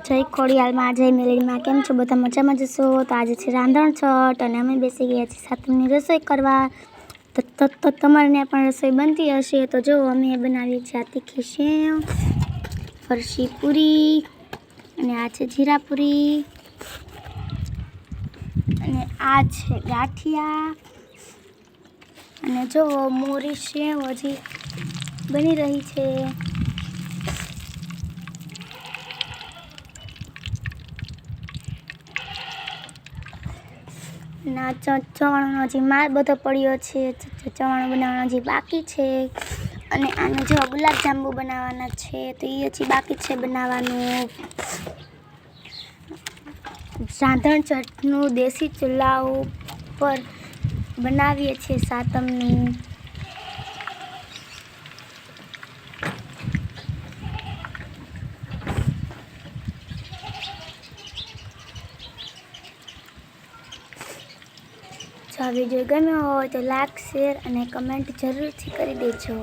જય ખોડિયાલમાં જય મેલડીમાં કેમ છો બધા મજામાં જશો? તો આજે છે રાંધણ છઠ અને અમે બેસી ગયા છીએ સાતમની રસોઈ કરવા. તો તમારે પણ રસોઈ બનતી હશે. તો જો અમે બનાવીએ છીએ આ તીખી સેવ, ફરસી પૂરી અને આ છે જીરા પૂરી અને આ છે ગાંઠિયા અને જો મોરી સેવ હજી બની રહી છે. ના ચવાણોનો હજી માલ બધો પડ્યો છે. ચવાણો બનાવવાનો હજી બાકી છે અને આને જો ગુલાબજાંબુ બનાવવાના છે તો એ હજી બાકી છે બનાવવાનું. રાંધણ છઠનું દેશી ચૂલા ઉપર બનાવીએ છીએ સાતમનું. જો આ વિડીયો ગમ્યો હોય તો લાઈક, શેર અને કમેન્ટ જરૂરથી કરી દેજો.